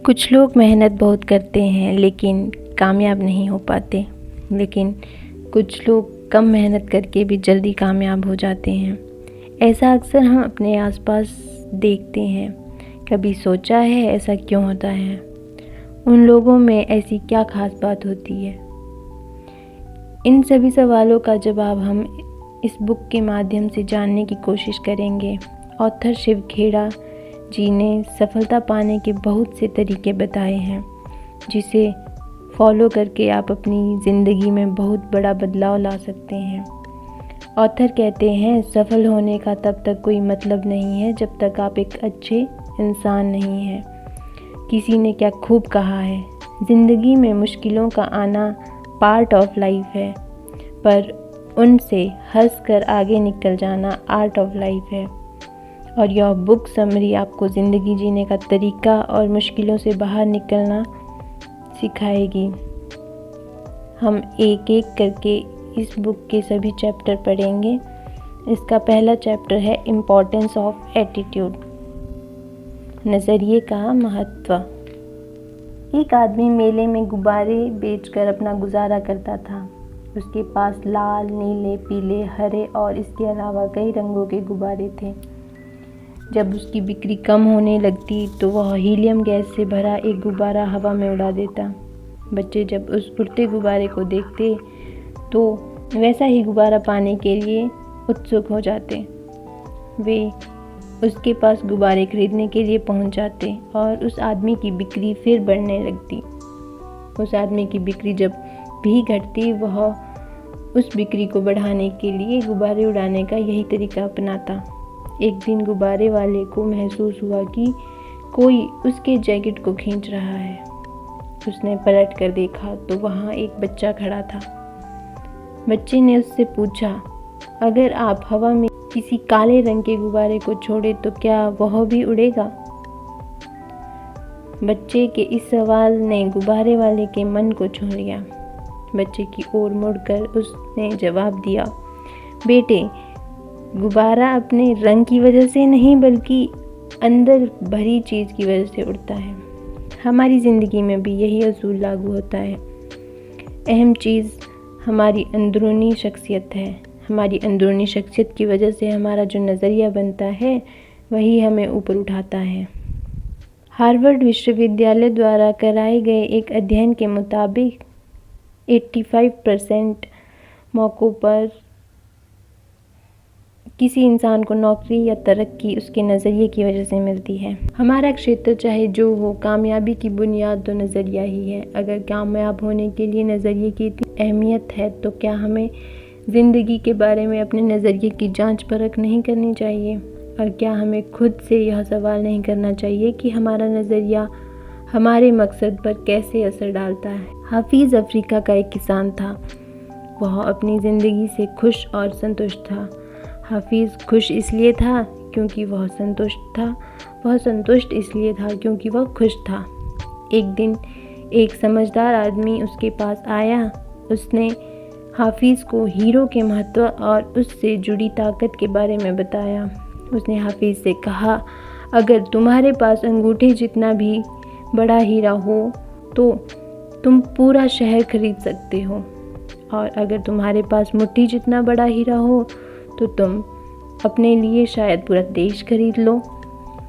कुछ लोग मेहनत बहुत करते हैं लेकिन कामयाब नहीं हो पाते, लेकिन कुछ लोग कम मेहनत करके भी जल्दी कामयाब हो जाते हैं। ऐसा अक्सर हम अपने आसपास देखते हैं। कभी सोचा है ऐसा क्यों होता है? उन लोगों में ऐसी क्या खास बात होती है? इन सभी सवालों का जवाब हम इस बुक के माध्यम से जानने की कोशिश करेंगे। ऑथर शिव खेड़ा जी ने सफलता पाने के बहुत से तरीके बताए हैं, जिसे फॉलो करके आप अपनी ज़िंदगी में बहुत बड़ा बदलाव ला सकते हैं। ऑथर कहते हैं, सफल होने का तब तक कोई मतलब नहीं है जब तक आप एक अच्छे इंसान नहीं हैं। किसी ने क्या खूब कहा है, ज़िंदगी में मुश्किलों का आना पार्ट ऑफ लाइफ है, पर उनसे हंसकर आगे निकल जाना आर्ट ऑफ लाइफ है। और यह बुक समरी आपको ज़िंदगी जीने का तरीका और मुश्किलों से बाहर निकलना सिखाएगी। हम एक एक करके इस बुक के सभी चैप्टर पढ़ेंगे। इसका पहला चैप्टर है इम्पोर्टेंस ऑफ एटीट्यूड, नज़रिए का महत्व। एक आदमी मेले में गुब्बारे बेचकर अपना गुजारा करता था। उसके पास लाल, नीले, पीले, हरे और इसके अलावा कई रंगों के गुब्बारे थे। जब उसकी बिक्री कम होने लगती तो वह हीलियम गैस से भरा एक गुब्बारा हवा में उड़ा देता। बच्चे जब उस उड़ते गुब्बारे को देखते तो वैसा ही गुब्बारा पाने के लिए उत्सुक हो जाते। वे उसके पास गुब्बारे खरीदने के लिए पहुंच जाते और उस आदमी की बिक्री फिर बढ़ने लगती। उस आदमी की बिक्री जब भी घटती, वह उस बिक्री को बढ़ाने के लिए गुब्बारे उड़ाने का यही तरीका अपनाता। एक दिन गुब्बारे वाले को महसूस हुआ कि कोई उसके जैकेट को खींच रहा है। उसने पलट कर देखा तो वहाँ एक बच्चा खड़ा था। बच्चे ने उससे पूछा, अगर आप हवा में किसी काले रंग के गुब्बारे को छोड़े तो क्या वह भी उड़ेगा? बच्चे के इस सवाल ने गुब्बारे वाले के मन को छू लिया। बच्चे की ओर मुड़कर उसने जवाब दिया, बेटे, गुब्बारा अपने रंग की वजह से नहीं बल्कि अंदर भरी चीज़ की वजह से उड़ता है। हमारी ज़िंदगी में भी यही असूल लागू होता है। अहम चीज़ हमारी अंदरूनी शख्सियत है। हमारी अंदरूनी शख्सियत की वजह से हमारा जो नज़रिया बनता है वही हमें ऊपर उठाता है। हार्वर्ड विश्वविद्यालय द्वारा कराए गए एक अध्ययन के मुताबिक 85% मौक़ों पर किसी इंसान को नौकरी या तरक्की उसके नज़रिए की वजह से मिलती है। हमारा क्षेत्र चाहे जो हो, कामयाबी की बुनियाद तो नज़रिया ही है। अगर कामयाब होने के लिए नज़रिए की इतनी अहमियत है तो क्या हमें ज़िंदगी के बारे में अपने नज़रिए की जांच परख नहीं करनी चाहिए? और क्या हमें खुद से यह सवाल नहीं करना चाहिए कि हमारा नज़रिया हमारे मकसद पर कैसे असर डालता है? हाफिज़ अफ्रीका का एक किसान था। वह अपनी ज़िंदगी से खुश और संतुष्ट था। हाफिज़ खुश इसलिए था क्योंकि वह संतुष्ट था। वह संतुष्ट इसलिए था क्योंकि वह खुश था। एक दिन एक समझदार आदमी उसके पास आया। उसने हाफिज़ को हीरो के महत्व और उससे जुड़ी ताकत के बारे में बताया। उसने हाफिज़ से कहा, अगर तुम्हारे पास अंगूठे जितना भी बड़ा हीरा हो तो तुम पूरा शहर खरीद सकते हो, और अगर तुम्हारे पास मुट्ठी जितना बड़ा हीरा हो तो तुम अपने लिए शायद पूरा देश खरीद लो।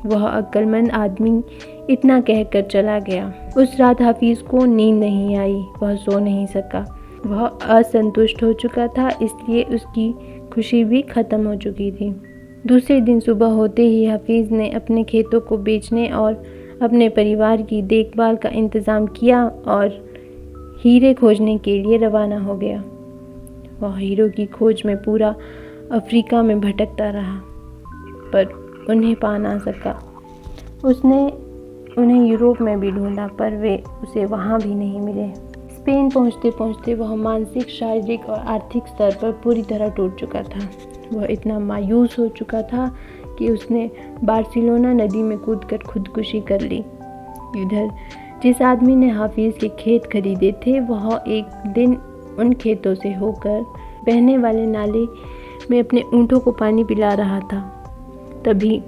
वह अक्लमंद आदमी इतना कहकर चला गया। उस रात हाफिज़ को नींद नहीं आई। वह सो नहीं सका। वह असंतुष्ट हो चुका था, इसलिए उसकी खुशी भी ख़त्म हो चुकी थी। दूसरे दिन सुबह होते ही हाफिज़ ने अपने खेतों को बेचने और अपने परिवार की देखभाल का इंतज़ाम किया और हीरे खोजने के लिए रवाना हो गया। वह हीरो की खोज में पूरा अफ्रीका में भटकता रहा, पर उन्हें पा ना सका। उसने उन्हें यूरोप में भी ढूंढा, पर वे उसे वहाँ भी नहीं मिले। स्पेन पहुँचते पहुँचते वह मानसिक, शारीरिक और आर्थिक स्तर पर पूरी तरह टूट चुका था। वह इतना मायूस हो चुका था कि उसने बार्सिलोना नदी में कूदकर खुदकुशी कर ली। इधर जिस आदमी ने हाफिज़ के खेत खरीदे थे, वह एक दिन उन खेतों से होकर बहने वाले नाले में अपने ऊँटों को पानी पिला रहा था। तभी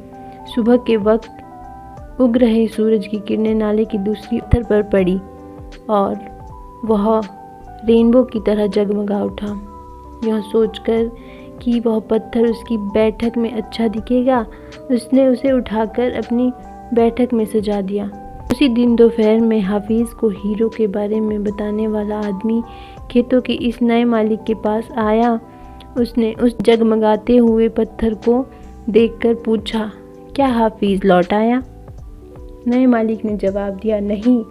सुबह के वक्त उग रहे सूरज की किरणें नाले की दूसरी पत्थर पर पड़ी और वह रेनबो की तरह जगमगा उठा। यह सोचकर कि वह पत्थर उसकी बैठक में अच्छा दिखेगा, उसने उसे उठाकर अपनी बैठक में सजा दिया। उसी दिन दोपहर में हाफिज़ को हीरो के बारे में बताने वाला आदमी खेतों के इस नए मालिक के पास आया। उसने उस जगमगाते हुए पत्थर को देखकर पूछा, क्या हाफिज़ लौट आया? नए मालिक ने जवाब दिया, नहीं,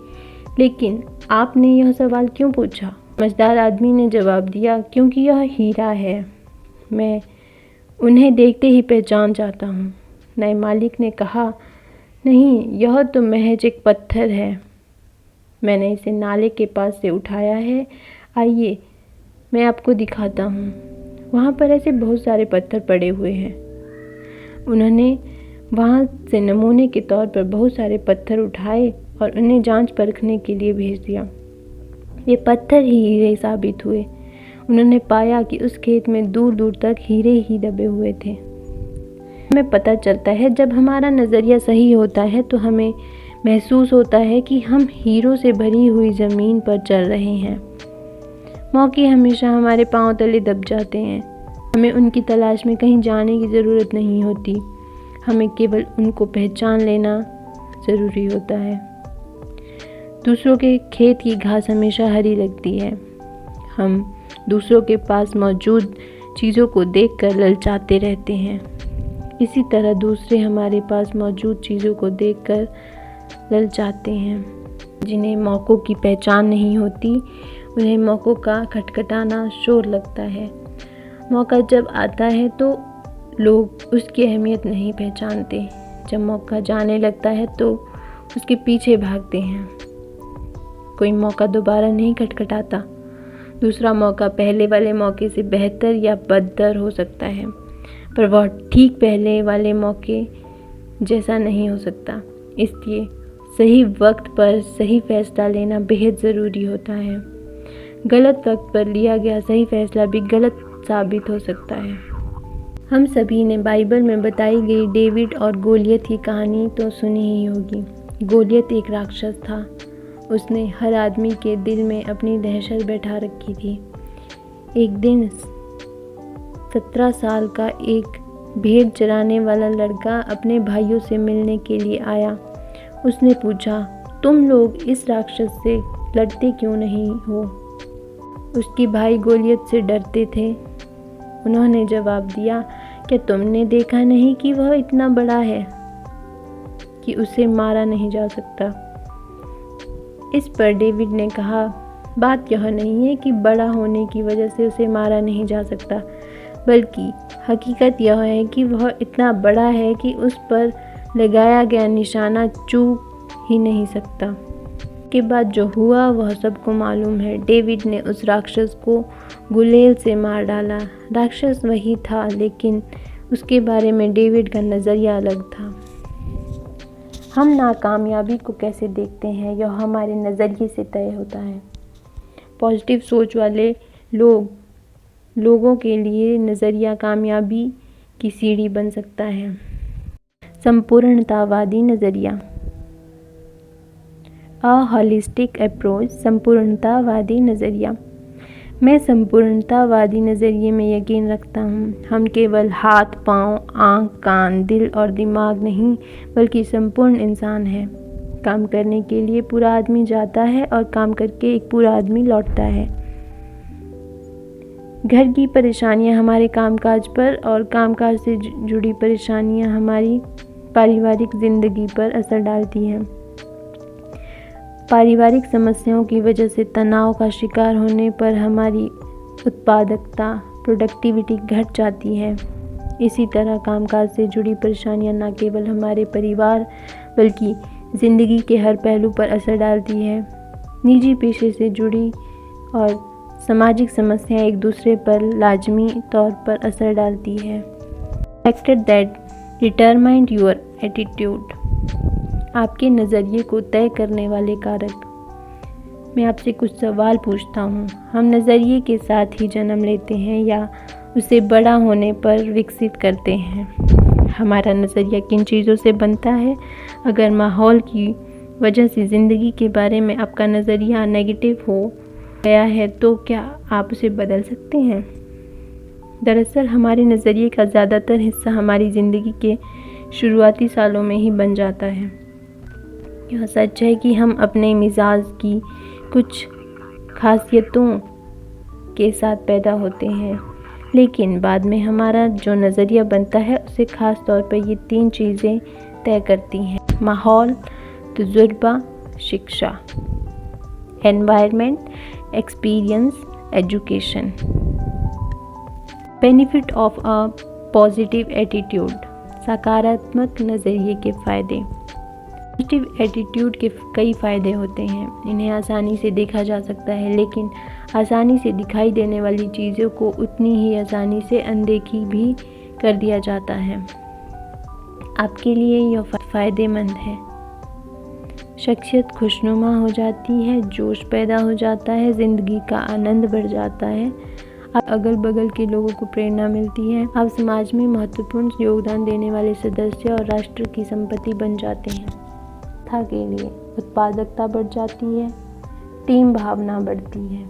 लेकिन आपने यह सवाल क्यों पूछा? समझदार आदमी ने जवाब दिया, क्योंकि यह हीरा है, मैं उन्हें देखते ही पहचान जाता हूँ। नए मालिक ने कहा, नहीं, यह तो महज एक पत्थर है, मैंने इसे नाले के पास से उठाया है, आइए मैं आपको दिखाता हूँ। वहाँ पर ऐसे बहुत सारे पत्थर पड़े हुए हैं। उन्होंने वहाँ से नमूने के तौर पर बहुत सारे पत्थर उठाए और उन्हें जांच परखने के लिए भेज दिया। ये पत्थर ही हीरे साबित हुए। उन्होंने पाया कि उस खेत में दूर दूर तक हीरे ही दबे हुए थे। हमें पता चलता है जब हमारा नज़रिया सही होता है तो हमें महसूस होता है कि हम हीरों से भरी हुई ज़मीन पर चल रहे हैं। मौके हमेशा हमारे पांव तले दब जाते हैं। हमें उनकी तलाश में कहीं जाने की ज़रूरत नहीं होती, हमें केवल उनको पहचान लेना ज़रूरी होता है। दूसरों के खेत की घास हमेशा हरी लगती है। हम दूसरों के पास मौजूद चीज़ों को देखकर ललचाते रहते हैं। इसी तरह दूसरे हमारे पास मौजूद चीज़ों को देखकर ललचाते हैं। जिन्हें मौक़ों की पहचान नहीं होती, उन्हें मौक़ों का खटखटाना शोर लगता है। मौका जब आता है तो लोग उसकी अहमियत नहीं पहचानते। जब मौका जाने लगता है तो उसके पीछे भागते हैं। कोई मौका दोबारा नहीं खटखटाता। दूसरा मौका पहले वाले मौके से बेहतर या बदतर हो सकता है, पर वह ठीक पहले वाले मौके जैसा नहीं हो सकता। इसलिए सही वक्त पर सही फैसला लेना बेहद ज़रूरी होता है। गलत वक्त पर लिया गया सही फैसला भी गलत साबित हो सकता है। हम सभी ने बाइबल में बताई गई डेविड और गोलियत की कहानी तो सुनी ही होगी। गोलियत एक राक्षस था। उसने हर आदमी के दिल में अपनी दहशत बैठा रखी थी। एक दिन 17 साल का एक भेड़ चराने वाला लड़का अपने भाइयों से मिलने के लिए आया। उसने पूछा, तुम लोग इस राक्षस से लड़ते क्यों नहीं हो? उसके भाई गोलियत से डरते थे। उन्होंने जवाब दिया, क्या तुमने देखा नहीं कि वह इतना बड़ा है कि उसे मारा नहीं जा सकता? इस पर डेविड ने कहा, बात यह नहीं है कि बड़ा होने की वजह से उसे मारा नहीं जा सकता, बल्कि हकीकत यह है कि वह इतना बड़ा है कि उस पर लगाया गया निशाना चूक ही नहीं सकता। के बाद जो हुआ वह सबको मालूम है। डेविड ने उस राक्षस को गुलेल से मार डाला। राक्षस वही था, लेकिन उसके बारे में डेविड का नज़रिया अलग था। हम नाकामयाबी को कैसे देखते हैं, यह हमारे नज़रिए से तय होता है। पॉजिटिव सोच वाले लोगों के लिए नज़रिया कामयाबी की सीढ़ी बन सकता है। संपूर्णतावादी नज़रिया, अ होलिस्टिक अप्रोच। संपूर्णतावादी नज़रिया। मैं संपूर्णतावादी नज़रिए में यकीन रखता हूँ। हम केवल हाथ, पाँव, आँख, कान, दिल और दिमाग नहीं, बल्कि संपूर्ण इंसान हैं। काम करने के लिए पूरा आदमी जाता है और काम करके एक पूरा आदमी लौटता है। घर की परेशानियाँ हमारे कामकाज पर और कामकाज से जुड़ी परेशानियाँ हमारी पारिवारिक ज़िंदगी पर असर डालती हैं। पारिवारिक समस्याओं की वजह से तनाव का शिकार होने पर हमारी उत्पादकता, प्रोडक्टिविटी घट जाती है। इसी तरह कामकाज से जुड़ी परेशानियां न केवल हमारे परिवार बल्कि ज़िंदगी के हर पहलू पर असर डालती है। निजी पेशे से जुड़ी और सामाजिक समस्याएं एक दूसरे पर लाजमी तौर पर असर डालती है। Factor that determine your attitude. आपके नज़रिए को तय करने वाले कारक। मैं आपसे कुछ सवाल पूछता हूँ। हम नज़रिए के साथ ही जन्म लेते हैं या उसे बड़ा होने पर विकसित करते हैं? हमारा नज़रिया किन चीज़ों से बनता है? अगर माहौल की वजह से ज़िंदगी के बारे में आपका नज़रिया नेगेटिव हो गया है तो क्या आप उसे बदल सकते हैं? दरअसल हमारे नज़रिए का ज़्यादातर हिस्सा हमारी ज़िंदगी के शुरुआती सालों में ही बन जाता है। यह सच है कि हम अपने मिजाज की कुछ खासियतों के साथ पैदा होते हैं, लेकिन बाद में हमारा जो नज़रिया बनता है उसे ख़ास तौर पर ये 3 चीज़ें तय करती हैं: माहौल, तजुर्बा, शिक्षा। Environment, experience, education. Benefit of a positive attitude, सकारात्मक नज़रिए के फ़ायदे। पॉजिटिव एटीट्यूड के कई फ़ायदे होते हैं। इन्हें आसानी से देखा जा सकता है, लेकिन आसानी से दिखाई देने वाली चीज़ों को उतनी ही आसानी से अनदेखी भी कर दिया जाता है। आपके लिए यह फ़ायदेमंद है। शख्सियत खुशनुमा हो जाती है, जोश पैदा हो जाता है, ज़िंदगी का आनंद बढ़ जाता है, अगल बगल के लोगों को प्रेरणा मिलती है, आप समाज में महत्वपूर्ण योगदान देने वाले सदस्य और राष्ट्र की संपत्ति बन जाते हैं। के लिए उत्पादकता बढ़ जाती है, टीम भावना बढ़ती है,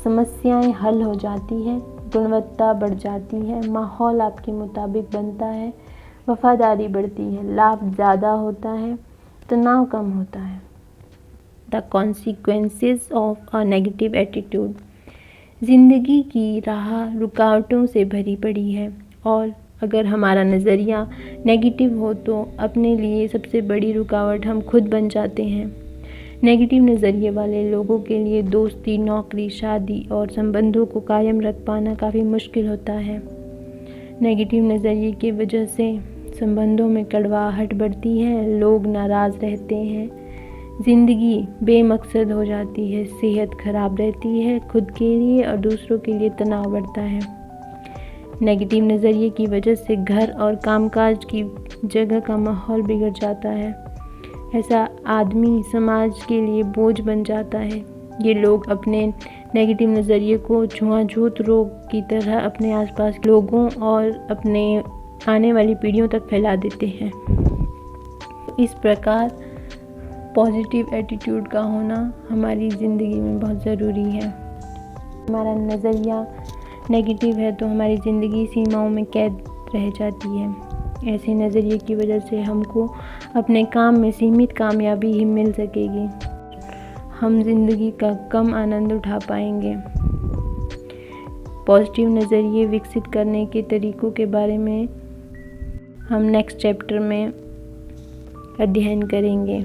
समस्याएं हल हो जाती है, गुणवत्ता बढ़ जाती है, माहौल आपके मुताबिक बनता है, वफादारी बढ़ती है, लाभ ज़्यादा होता है, तनाव कम होता है। The consequences of a negative attitude, ज़िंदगी की राह रुकावटों से भरी पड़ी है और अगर हमारा नज़रिया नेगेटिव हो तो अपने लिए सबसे बड़ी रुकावट हम खुद बन जाते हैं। नेगेटिव नज़रिए वाले लोगों के लिए दोस्ती, नौकरी, शादी और संबंधों को कायम रख पाना काफ़ी मुश्किल होता है। नेगेटिव नज़रिए की वजह से संबंधों में कड़वाहट बढ़ती है, लोग नाराज़ रहते हैं, ज़िंदगी बेमकसद हो जाती है, सेहत खराब रहती है, खुद के लिए और दूसरों के लिए तनाव बढ़ता है। नेगेटिव नज़रिए की वजह से घर और कामकाज की जगह का माहौल बिगड़ जाता है। ऐसा आदमी समाज के लिए बोझ बन जाता है। ये लोग अपने नेगेटिव नज़रिए को छुआछूत रोग की तरह अपने आसपास के लोगों और अपने आने वाली पीढ़ियों तक फैला देते हैं। इस प्रकार पॉजिटिव एटीट्यूड का होना हमारी ज़िंदगी में बहुत ज़रूरी है। हमारा नज़रिया नेगेटिव है तो हमारी ज़िंदगी सीमाओं में कैद रह जाती है। ऐसे नज़रिए की वजह से हमको अपने काम में सीमित कामयाबी ही मिल सकेगी। हम ज़िंदगी का कम आनंद उठा पाएंगे। पॉजिटिव नज़रिए विकसित करने के तरीक़ों के बारे में हम नेक्स्ट चैप्टर में अध्ययन करेंगे।